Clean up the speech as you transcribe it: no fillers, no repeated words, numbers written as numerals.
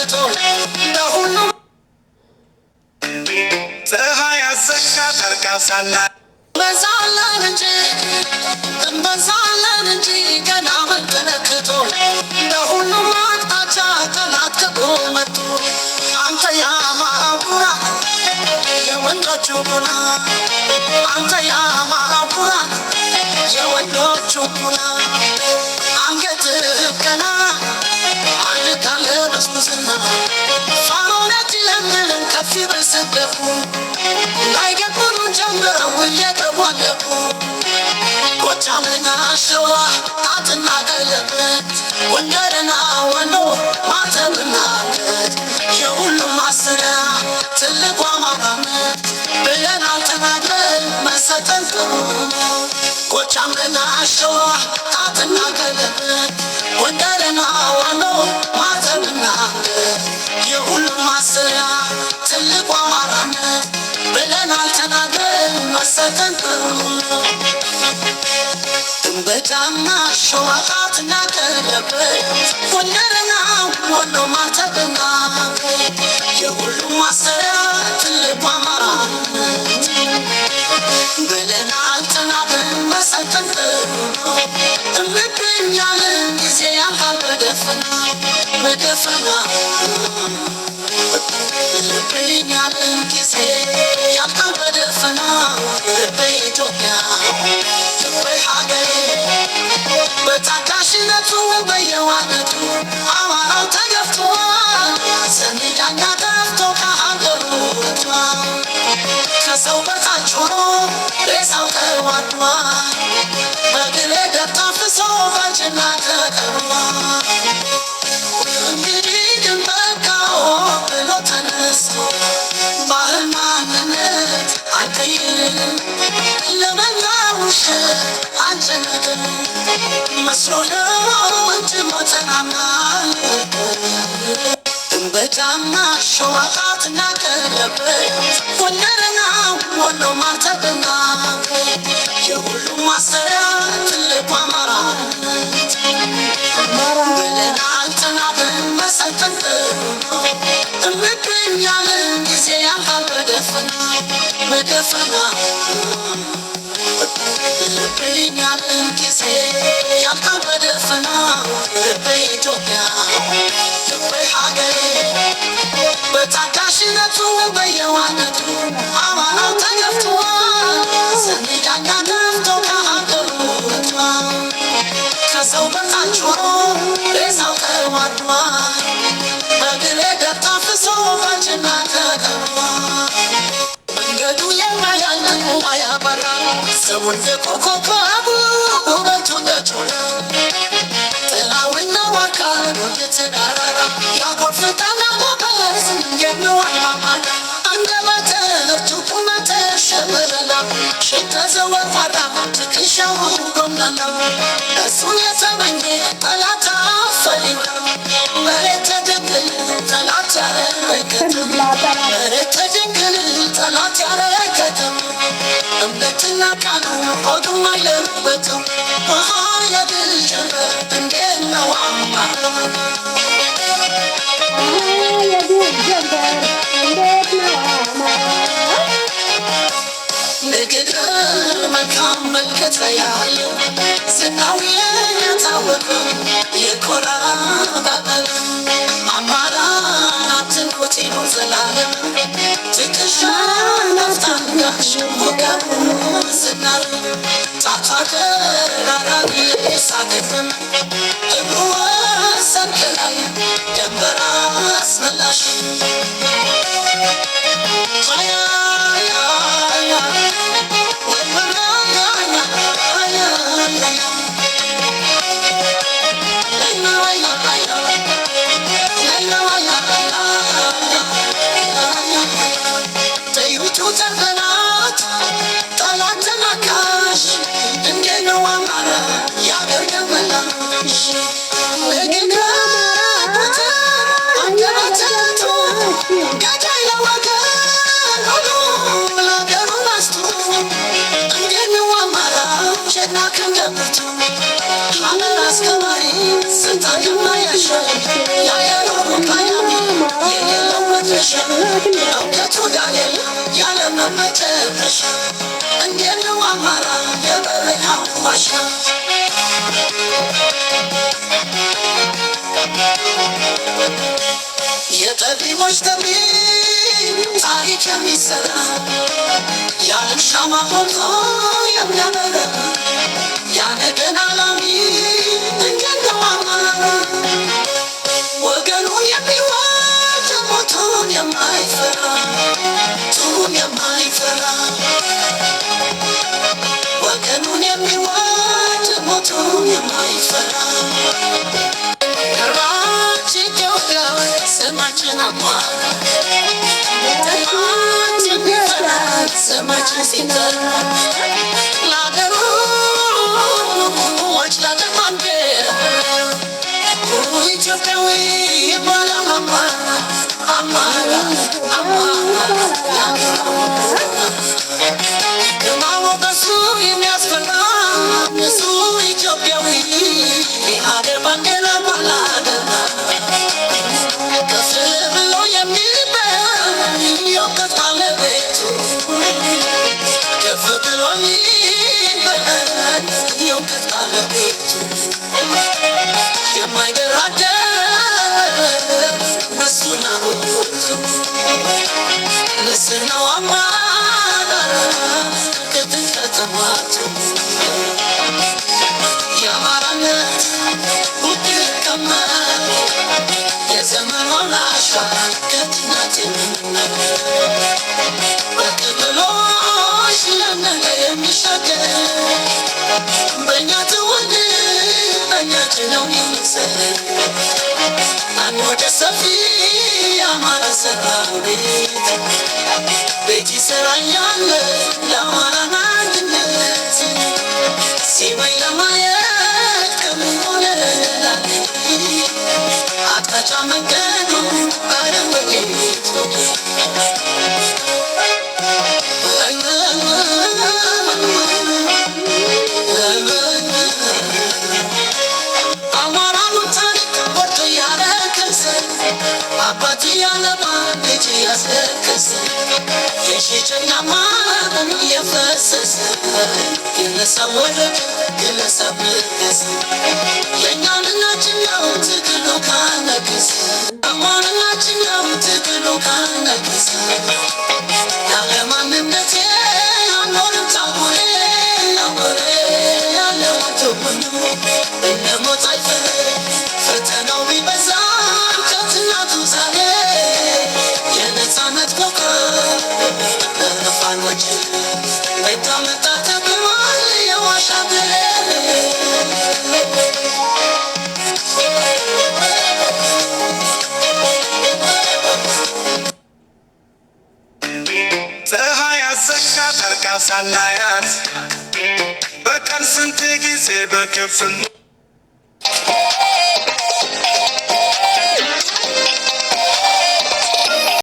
ተመልክቶ ለሁሉም ፀሐይ አዘጋ ታርቃሳላ በዛለን እንጂ ገና መተነክቶ ለሁሉም አቅጣጫ ጠላት ከቆመጡ አንተ የአማራው ኩራት የወንዶቹ ኩራት አንተ የአማራው ኩራት የወንዶቹ ኩራት አንገትህ ቀና አድርጋለ በስብስና ፋኖነት ለምን ከፍ በሰደፉ ላይገቡን ጀምረው እየተቧለቁ ጎጃምና ሸዋ ጣትና ቀለበት ጎንደርና ወሎ ማተብና አንገት የሁሉም ማሰሪያ ትልቁ አማራነት ብለን አልተናግረን መሰጠን ጥሩ ነው። ጎጃምና ሸዋ ጣትና ቀለበት ጎንደርና ወሎ ማተብና አንገት የሁሉም ማሰሪያ ትልቁ አማራነት ብለን አልተናግረን መሰጠን ጥሩ ነው። በጫማ ሸዋ ጣትና ቀለበት ጎንደርና ወሎ ማተብና የሁሉም ማሰሪያ ትልቁ አማራነት ብለን አልተናግረን መሰጠን ጥሩ ነው። እንገኛለን ጊዜ ያልፋል በደፈና እንገኛለን ጊዜ ያልፋል በደፈና በኢትዮጵያ በታጋሽነቱ በየዋነቱ አማራው ተገፍቷል። ሰንዳኛ ጠፍቶ ከሀገሩ ወጥቷል። ከሰው በታች ሆኖ ሬሳው ተዋርዷል። በግሬ ደም ታፍሶ በጅና ተቀብሯል። እንግዲህ ግን በቃው ብሎ ተነስቶ ባህል ማንነት አይቀይርም ለመላው ውሸት አንችልም መስሎ ነው እንጂ ሞተናል። በጫማ ሸዋ ጣትና ቀለበት ጎንደርና ወሎ ማተብና የሁሉም ማሰሪያ ትልቁ አማራነት ብለን አልተናግረን መሰጠን ጥሩ ነው። እንገኛለን ጊዜ ያልፋል በደፈና እንገኛለን ጊዜ ያልፋል በደፈና በኢትዮጵያ ሀገሬ በታጋሽነቱ በየዋነቱ አማራው ተገፍቷል። ሰንዳኛ ጠፍቶ ከሀገሩ ወጥቷል። ከሰው በታች ሆኖ ሬሳው ተዋርዷል። በግሬ ደም ታፍሶ በጅና ተቀብሯል። መንገዱ የማያልቅ አያበራ ስሙን የኮከቡ ውበቱ ነጮለ ጥላውና ዋርካ የተዳራራ ያኮርፍታና ሞገስ የሚዋማማላ አንደበተ እርቱ ቁመተ ሸበረላ ሽተ ዘወርፋራ ትከሻው ጎምናላ እሱን የተመኘ ጠላት አፈሊና መሬት ተድንግል ጠላት ያረከተም መሬት ተድንግል ጠላት ያረከተም እምነትና ቃሉ ሆዱም አይለሩበትም የድል ጀንበር እንዴት ነው አማረው ንግግር መልካም መልከት ያለው ዝናው የታወቀ የኮራ ባበል አማራ አትንኮቴ ነው ዘላለም ትከሻ ነፍታንጋሽ ወገቡ ዝናር ጣቷ ደራራቢ ሳገፍም እግሩ ወሰንከላይ ደንበር አስመላሽ ጠላት ተናካሽ እንዴት ነው አማራ ያገር ደመላ እውነቱ ዳንኤል ያለመመጨረሻ እንዴት ነው አማራ የበረሃው ዋሻ የጠቢቦች ጠቢብ ታሪክ የሚሰራ ያለም ሻማ ሆኖ የሚያበራ ያነገን አላሚ እንዴት ነው አማራ ወገኑን የሚወድ ሞቱን የማይፈራ ቱን የማይፈራ ወገኑን የሚወድ ሞቱን የማይፈራ ራች ኢትዮጵያ ስማችን አማራ ተማችን ቢፈራ ስማችን ሲጠራ ለአገሩ ሞች ላለማንዴ ኢትዮጵያዊ ይባላል አማራ አማራ አማራ ግርማ ሞገሱ የሚያስፈራ እሱ ኢትዮጵያዊ የሀገር ባንዲራ ባላደራ ከፍ ብሎ የሚበር የእውቀት ባለቤቱ ከፍ ብሎ የሚበር የእውቀት ባለቤቱ የማይደራደር እሱና ውበቱ ንስር ነው አማራ ከጥንት ከጥንቱ የአማራነት ውድቅ ቀመር የዘመኑን አሻራ ከጥንት በቅብሎሽ ለነገ የሚሻገር በእኛ ትውልድ በእኛችን ነው የሚሰር አንወደ ሰፊ አማራ ሰራዊት ቤት ይሰራኛል ለአማራ አንድነት ሲበይ ለማየት ከምን ሆነ አቅጣጫ መንገዱ አረንበጌት አባት ያለማ ልጅ ያስለቀሰ የሺጨናማ የፈሰሰ ግለሰብ ወደድ ግለሰብ ነገሰ የእኛንናችን ነው ትግሉ ካነገሰ አማንናችን ነው ትግሉ ካነገሰ ያለ ማንነቴ አኖርም ታቦሬ ናቦሬ ያለዋቶ ሁሉ እነሞት አይፈረ ፈተናው ቢበዛ ከትናቱ ዛሬ የነፃነት ኮከብ ፋኖች አይታመጣ ተብሏል የዋሻ ብሬ ፀሐይ አዘጋ ጠልቃ ሳናያት በቀን ስንት ጊዜ በክፍል